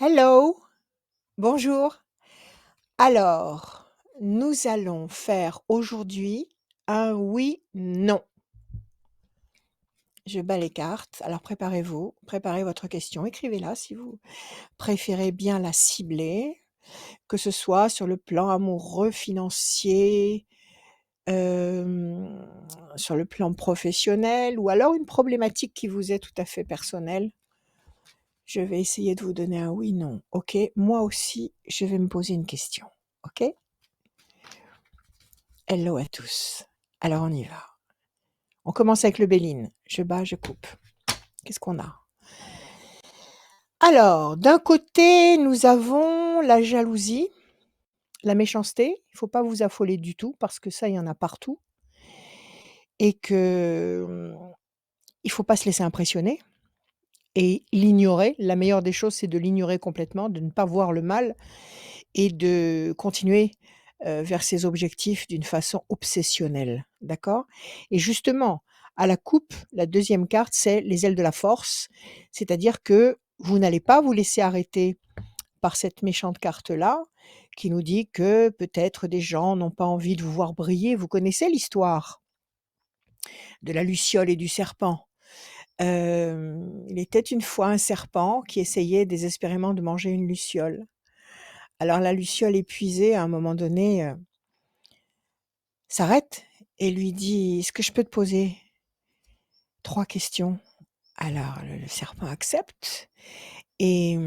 Hello, bonjour. Alors, nous allons faire aujourd'hui un oui/non. Je bats les cartes, alors préparez-vous, préparez votre question, écrivez-la si vous préférez bien la cibler, que ce soit sur le plan amoureux, financier, hem, sur le plan professionnel ou alors une problématique qui vous est tout à fait personnelle. Je vais essayer de vous donner un oui/non, OK? Moi aussi, je vais me poser une question, OK? Hello à tous. Alors on y va. On commence avec le Béline. Je bats, je coupe. Qu'est-ce qu'on a? Alors, d'un côté, nous avons la jalousie, la méchanceté. Il ne faut pas vous affoler du tout parce que ça, il y en a partout et que, il faut pas se laisser impressionner et l'ignorer. La meilleure des choses, c'est de l'ignorer complètement, de ne pas voir le mal et de continuer, vers ses objectifs d'une façon obsessionnelle, d'accord? Et justement, à la coupe, la deuxième carte, c'est les ailes de la force, c'est-à-dire que vous n'allez pas vous laisser arrêter par cette méchante carte-là, qui nous dit que peut-être des gens n'ont pas envie de vous voir briller. Vous connaissez l'histoire de la luciole et du serpent? Il était une fois un serpent qui essayait désespérément de manger une luciole. Alors la luciole épuisée, à un moment donné, s'arrête et lui dit: «Est-ce que je peux te poser 3 questions?» Alors le serpent accepte et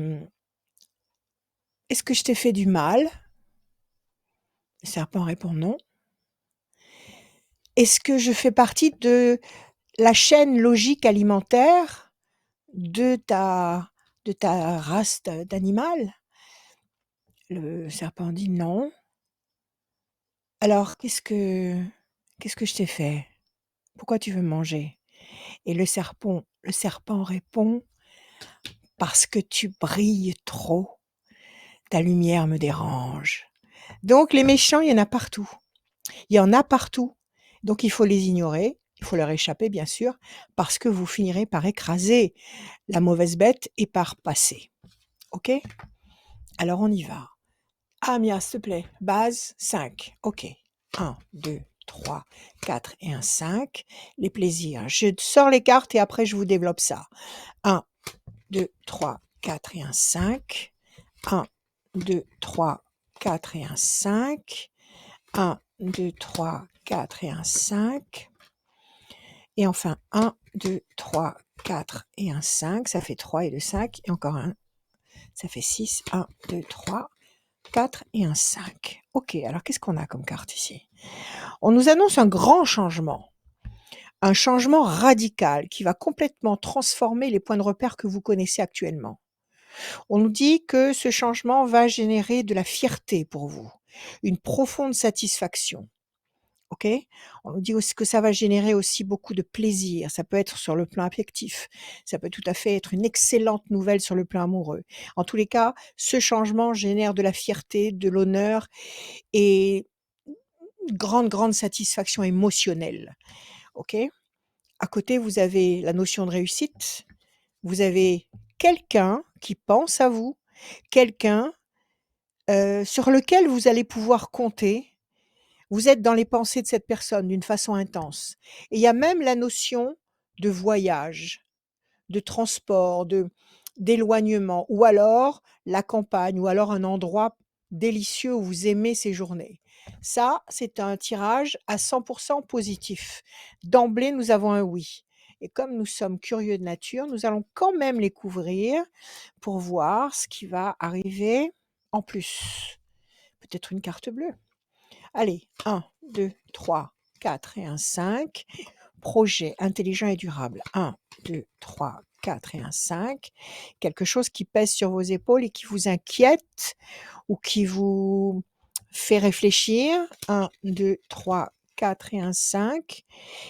«Est-ce que je t'ai fait du mal?» Le serpent répond: «Non». «Est-ce que je fais partie de la chaîne logique alimentaire de ta race d'animal?» Le serpent dit: «Non». «Alors qu'est-ce que je t'ai fait? Pourquoi tu veux me manger?» Et le serpent répond: «Parce que tu brilles trop, ta lumière me dérange». Donc les méchants, il y en a partout. Il y en a partout. Donc il faut les ignorer, il faut leur échapper bien sûr, parce que vous finirez par écraser la mauvaise bête et par passer. OK? Alors on y va. Ah Mia, s'il te plaît, base 5. OK. 1, 2, 3, 4 et un 5. Les plaisirs. Je sors les cartes et après je vous développe ça. 1, 2, 3, 4 et un 5. 1, 2, 3, 4 et un 5. 1, 2, 3, 4 et un 5. Et enfin 1, 2, 3, 4 et un 5. Ça fait 3 et le 5. Et encore un. Ça fait 6. 1, 2, 3, 4 et un 5. OK, alors qu'est-ce qu'on a comme carte ici? On nous annonce un grand changement. Un changement radical qui va complètement transformer les points de repère que vous connaissez actuellement. On nous dit que ce changement va générer de la fierté pour vous, une profonde satisfaction, OK? On nous dit aussi que ça va générer aussi beaucoup de plaisir. Ça peut être sur le plan affectif, ça peut tout à fait être une excellente nouvelle sur le plan amoureux. En tous les cas, ce changement génère de la fierté, de l'honneur et une grande, grande satisfaction émotionnelle, OK? À côté, vous avez la notion de réussite, vous avez quelqu'un qui pense à vous, quelqu'un sur lequel vous allez pouvoir compter. Vous êtes dans les pensées de cette personne d'une façon intense et il y a même la notion de voyage, de transport, d'éloignement ou alors la campagne ou alors un endroit délicieux où vous aimez séjourner. Ça, c'est un tirage à 100 positif. D'emblée, nous avons un oui et comme nous sommes curieux de nature, nous allons quand même les couvrir pour voir ce qui va arriver en plus. Peut-être une carte bleue. Allez, 1, 2, 3, 4 et un 5. Projet intelligent et durable. 1, 2, 3, 4 et un 5. Quelque chose qui pèse sur vos épaules et qui vous inquiète ou qui vous fait réfléchir. 1, 2, 3, 4 et un 5.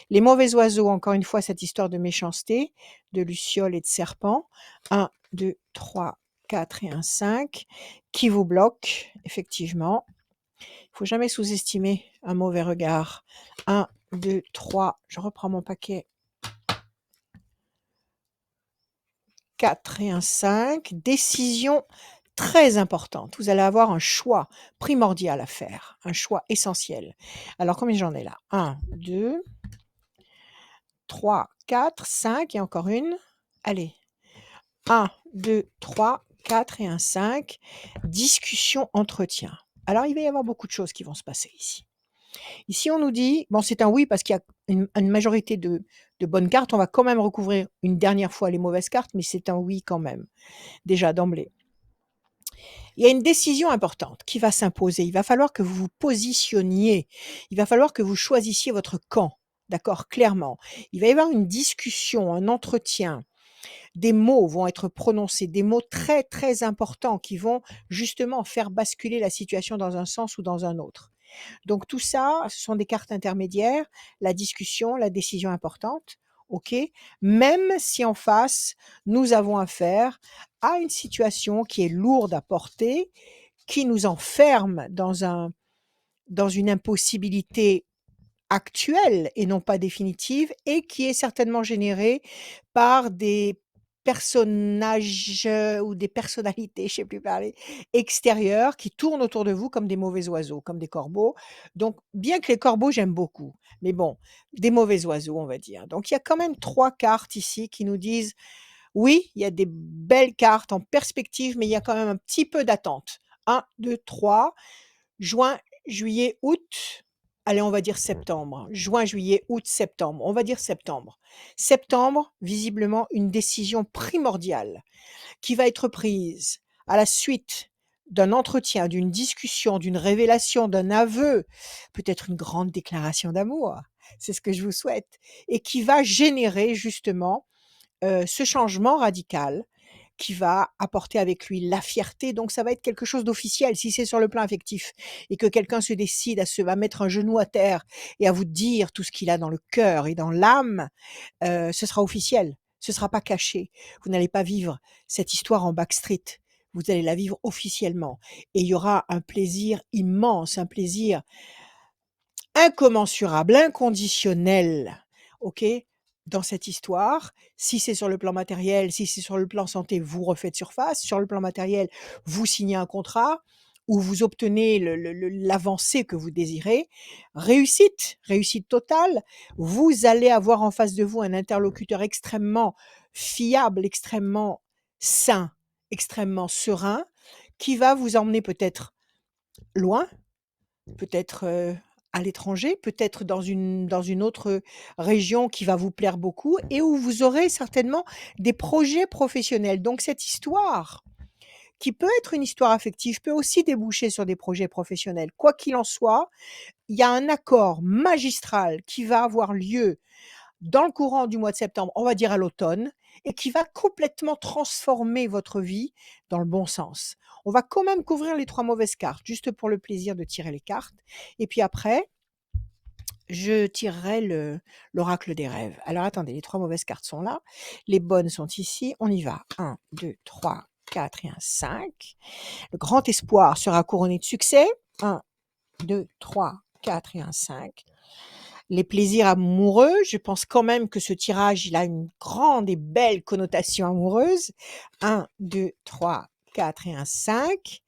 Les mauvais oiseaux, encore une fois, cette histoire de méchanceté, de luciole et de serpent. 1, 2, 3, 4 et un 5. Qui vous bloque, effectivement. Il faut jamais sous-estimer un mauvais regard. 1, 2, 3, je reprends mon paquet. 4 et un 5. Décision très importante. Vous allez avoir un choix primordial à faire, un choix essentiel. Alors combien j'en ai là? 1, 2, 3, 4, 5 et encore une. Allez, 1, 2, 3, 4 et un 5. Discussion, entretien. Alors il va y avoir beaucoup de choses qui vont se passer ici. Ici, on nous dit, bon, c'est un oui parce qu'il y a une majorité de bonnes cartes. On va quand même recouvrir une dernière fois les mauvaises cartes, mais c'est un oui quand même, déjà d'emblée. Il y a une décision importante qui va s'imposer. Il va falloir que vous vous positionniez. Il va falloir que vous choisissiez votre camp, d'accord, clairement. Il va y avoir une discussion, un entretien. Des mots vont être prononcés, des mots très, très importants qui vont justement faire basculer la situation dans un sens ou dans un autre. Donc tout ça, ce sont des cartes intermédiaires, la discussion, la décision importante, OK? Même si en face, nous avons affaire à une situation qui est lourde à porter, qui nous enferme dans une impossibilité actuelle et non pas définitive et qui est certainement générée par des personnages, ou des personnalités, je sais plus parler, extérieures qui tournent autour de vous comme des mauvais oiseaux, comme des corbeaux. Donc bien que les corbeaux, j'aime beaucoup, mais bon, des mauvais oiseaux, on va dire. Donc il y a quand même 3 cartes ici qui nous disent: «Oui, il y a des belles cartes en perspective, mais il y a quand même un petit peu d'attente». 1, 2, 3. Juin, juillet, août, allez, on va dire septembre. Juin, juillet, août, septembre. On va dire septembre. Septembre, visiblement, une décision primordiale qui va être prise à la suite d'un entretien, d'une discussion, d'une révélation, d'un aveu, peut-être une grande déclaration d'amour. C'est ce que je vous souhaite et qui va générer justement, ce changement radical qui va apporter avec lui la fierté. Donc ça va être quelque chose d'officiel. Si c'est sur le plan affectif et que quelqu'un se décide à mettre un genou à terre et à vous dire tout ce qu'il a dans le cœur et dans l'âme, ce sera officiel. Ce sera pas caché. Vous n'allez pas vivre cette histoire en backstreet. Vous allez la vivre officiellement et il y aura un plaisir immense, un plaisir incommensurable, inconditionnel, OK? Dans cette histoire, si c'est sur le plan matériel, si c'est sur le plan santé, vous refaites surface. Sur le plan matériel, vous signez un contrat où vous obtenez l'avancée que vous désirez. Réussite, réussite totale. Vous allez avoir en face de vous un interlocuteur extrêmement fiable, extrêmement sain, extrêmement serein, qui va vous emmener peut-être loin, peut-être, à l'étranger, peut-être dans une autre région qui va vous plaire beaucoup et où vous aurez certainement des projets professionnels. Donc cette histoire, qui peut être une histoire affective, peut aussi déboucher sur des projets professionnels. Quoi qu'il en soit, il y a un accord magistral qui va avoir lieu dans le courant du mois de septembre, on va dire à l'automne, et qui va complètement transformer votre vie dans le bon sens. On va quand même couvrir les 3 mauvaises cartes, juste pour le plaisir de tirer les cartes et puis après, je tirerai l'oracle des rêves. Alors attendez, les 3 mauvaises cartes sont là, les bonnes sont ici, on y va. 1, 2, 3, 4 et un 5. Le grand espoir sera couronné de succès. 1, 2, 3, 4 et un 5. Les plaisirs amoureux, je pense quand même que ce tirage, il a une grande et belle connotation amoureuse. 1, 2, 3, 4 et un 5.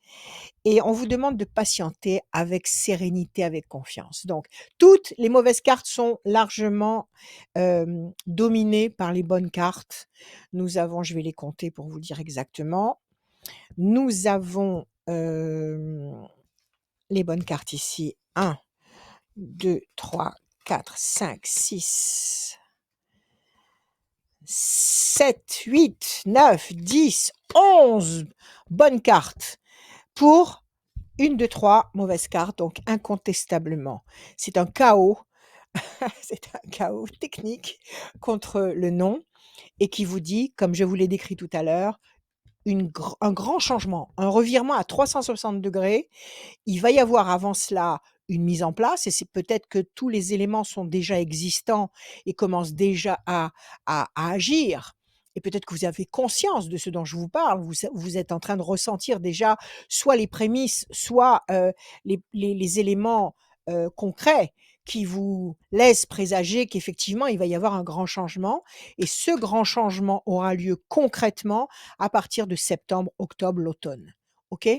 Et on vous demande de patienter avec sérénité, avec confiance. Donc toutes les mauvaises cartes sont largement, dominées par les bonnes cartes. Nous avons, je vais les compter pour vous dire exactement. Nous avons, les bonnes cartes ici. 1, 2, 3, 4, 5, 6, 7, 8, 9, 10, 11 bonnes cartes pour une de 3 mauvaises cartes, donc incontestablement. C'est un chaos, c'est un chaos technique contre le non et qui vous dit, comme je vous l'ai décrit tout à l'heure, un grand changement, un revirement à 360°. Il va y avoir avant cela une mise en place et c'est peut-être que tous les éléments sont déjà existants et commencent déjà à agir et peut-être que vous avez conscience de ce dont je vous parle. Vous êtes en train de ressentir déjà soit les prémices, soit, les éléments, concrets qui vous laisse présager qu'effectivement, il va y avoir un grand changement et ce grand changement aura lieu concrètement à partir de septembre, octobre, l'automne. OK?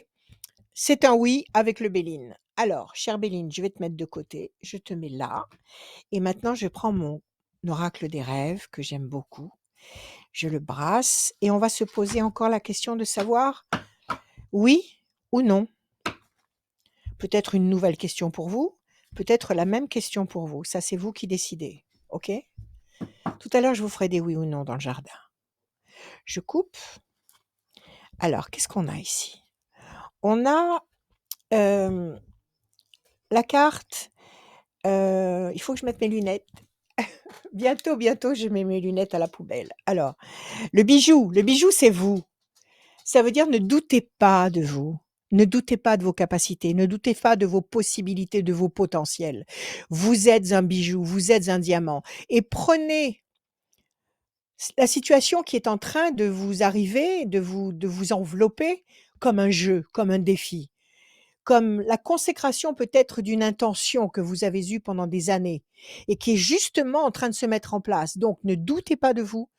C'est un oui avec le Béline. Alors, chère Béline, je vais te mettre de côté, je te mets là et maintenant je prends mon oracle des rêves que j'aime beaucoup. Je le brasse et on va se poser encore la question de savoir oui ou non. Peut-être une nouvelle question pour vous, peut-être la même question pour vous. Ça, c'est vous qui décidez. OK? Tout à l'heure, je vous ferai des oui ou non dans le jardin. Je coupe. Alors, qu'est-ce qu'on a ici? On a la carte. Il faut que je mette mes lunettes. Bientôt, bientôt, je mets mes lunettes à la poubelle. Alors, le bijou, c'est vous. Ça veut dire ne doutez pas de vous. Ne doutez pas de vos capacités, ne doutez pas de vos possibilités, de vos potentiels. Vous êtes un bijou, vous êtes un diamant. Et prenez la situation qui est en train de vous arriver, de vous envelopper comme un jeu, comme un défi, comme la consécration peut-être d'une intention que vous avez eue pendant des années et qui est justement en train de se mettre en place. Donc ne doutez pas de vous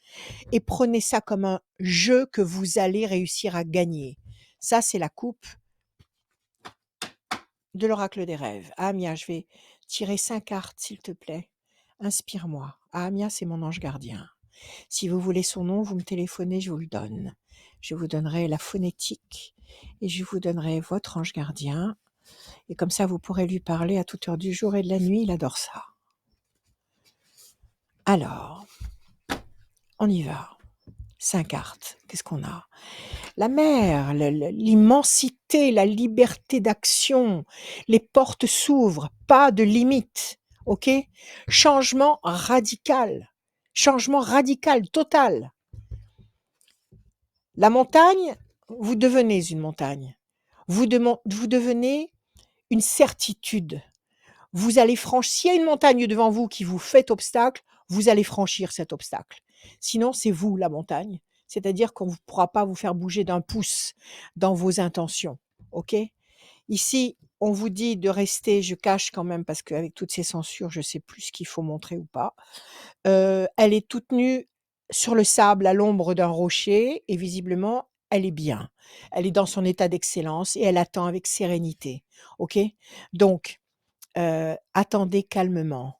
et prenez ça comme un jeu que vous allez réussir à gagner. Ça, c'est la coupe de l'oracle des rêves. Amia, je vais tirer 5 cartes, s'il te plaît. Inspire-moi. Amia, c'est mon ange gardien. Si vous voulez son nom, vous me téléphonez, je vous le donne. Je vous donnerai la phonétique et je vous donnerai votre ange gardien. Et comme ça, vous pourrez lui parler à toute heure du jour et de la nuit. Il adore ça. Alors, on y va. 5 cartes. Qu'est-ce qu'on a? La mer, l'immensité, la liberté d'action, les portes s'ouvrent, pas de limite, OK? Changement radical, total. La montagne, vous devenez une montagne. Vous devenez une certitude. Vous allez franchir s'il y a une montagne devant vous qui vous fait obstacle, vous allez franchir cet obstacle. Sinon, c'est vous la montagne. C'est-à-dire qu'on ne pourra pas vous faire bouger d'un pouce dans vos intentions. OK? Ici, on vous dit de rester, je cache quand même parce qu'avec toutes ces censures, je ne sais plus ce qu'il faut montrer ou pas. Elle est toute nue sur le sable à l'ombre d'un rocher et visiblement, elle est bien. Elle est dans son état d'excellence et elle attend avec sérénité. OK? Donc, attendez calmement.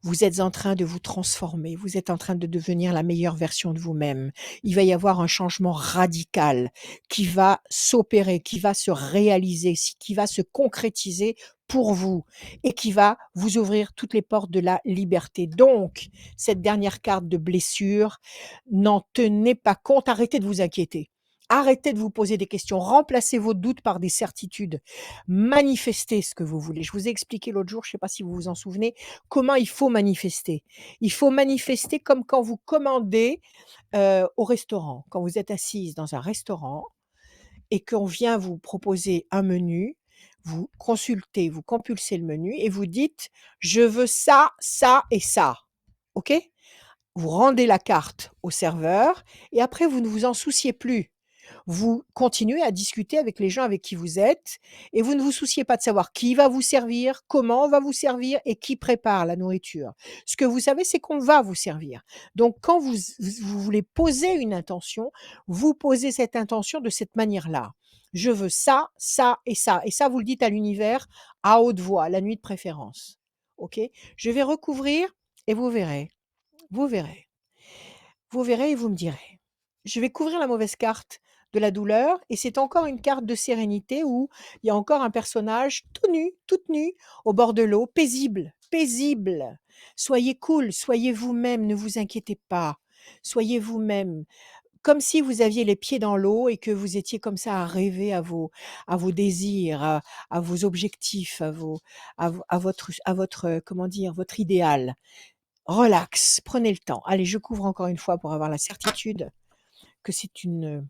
Vous êtes en train de vous transformer, vous êtes en train de devenir la meilleure version de vous-même. Il va y avoir un changement radical qui va s'opérer, qui va se réaliser, qui va se concrétiser pour vous et qui va vous ouvrir toutes les portes de la liberté. Donc, cette dernière carte de blessure, n'en tenez pas compte, arrêtez de vous inquiéter. Arrêtez de vous poser des questions, remplacez vos doutes par des certitudes, manifestez ce que vous voulez. Je vous ai expliqué l'autre jour, je ne sais pas si vous vous en souvenez, comment il faut manifester. Il faut manifester comme quand vous commandez, au restaurant. Quand vous êtes assise dans un restaurant et qu'on vient vous proposer un menu, vous consultez, vous compulsez le menu et vous dites: «Je veux ça, ça et ça». OK? Vous rendez la carte au serveur et après vous ne vous en souciez plus. Vous continuez à discuter avec les gens avec qui vous êtes et vous ne vous souciez pas de savoir qui va vous servir, comment on va vous servir et qui prépare la nourriture. Ce que vous savez, c'est qu'on va vous servir. Donc quand vous voulez poser une intention, vous posez cette intention de cette manière-là. Je veux ça, ça et ça. Et ça, vous le dites à l'univers à haute voix, la nuit de préférence. OK? Je vais recouvrir et vous verrez. Vous verrez. Vous verrez et vous me direz. Je vais couvrir la mauvaise carte de la douleur et c'est encore une carte de sérénité où il y a encore un personnage tout nu, toute nue, au bord de l'eau, paisible, paisible. Soyez cool, soyez vous-même, ne vous inquiétez pas. Soyez vous-même, comme si vous aviez les pieds dans l'eau et que vous étiez comme ça à rêver à vos désirs, à vos objectifs, à votre, comment dire, votre idéal. Relax, prenez le temps. Allez, je couvre encore une fois pour avoir la certitude que c'est une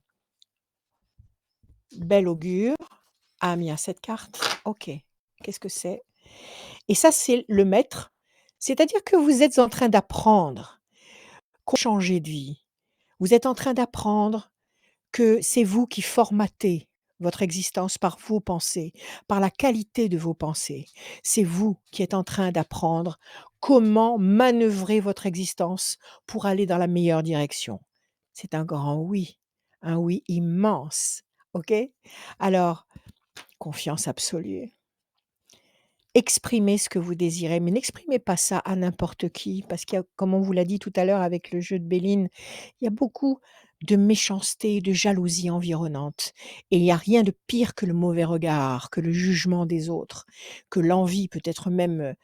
belle augure. Ah, mais il y a cette carte. OK. Qu'est-ce que c'est? Et ça, c'est le maître. C'est-à-dire que vous êtes en train d'apprendre qu'on changer de vie. Vous êtes en train d'apprendre que c'est vous qui formatez votre existence par vos pensées, par la qualité de vos pensées. C'est vous qui êtes en train d'apprendre comment manœuvrer votre existence pour aller dans la meilleure direction. C'est un oui immense, OK? Alors, confiance absolue. Exprimez ce que vous désirez, mais n'exprimez pas ça à n'importe qui, parce qu'il y a, comme on vous l'a dit tout à l'heure avec le jeu de Béline, il y a beaucoup de méchanceté, de jalousie environnante. Et il n'y a rien de pire que le mauvais regard, que le jugement des autres, que l'envie peut-être même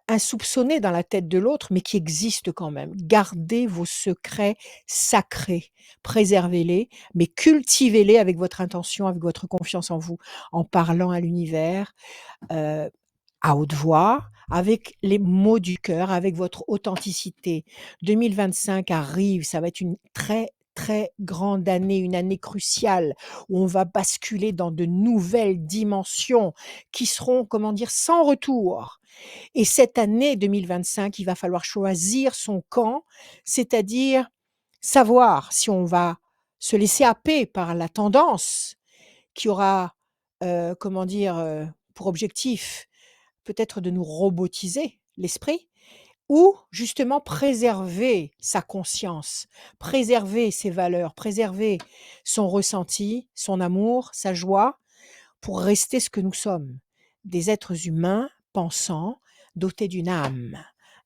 insoupçonnée dans la tête de l'autre, mais qui existe quand même. Gardez vos secrets sacrés, préservez-les, mais cultivez-les avec votre intention, avec votre confiance en vous, en parlant à l'univers, euh, à haute voix, avec les mots du cœur, avec votre authenticité. 2025 arrive, ça va être une très, très grande année, une année cruciale où on va basculer dans de nouvelles dimensions qui seront, comment dire, sans retour. Et cette année 2025, il va falloir choisir son camp, c'est-à-dire savoir si on va se laisser happer par la tendance qui aura, comment dire, pour objectif peut-être de nous robotiser l'esprit ou justement préserver sa conscience, préserver ses valeurs, préserver son ressenti, son amour, sa joie, pour rester ce que nous sommes, des êtres humains pensants, dotés d'une âme.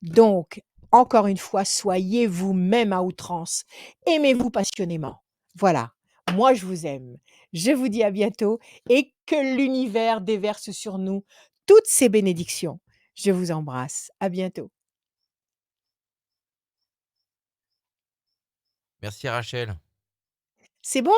Donc, encore une fois, soyez vous-même à outrance, aimez-vous passionnément. Voilà, moi je vous aime. Je vous dis à bientôt et que l'univers déverse sur nous toutes ses bénédictions. Je vous embrasse. À bientôt. Merci Rachel. C'est bon?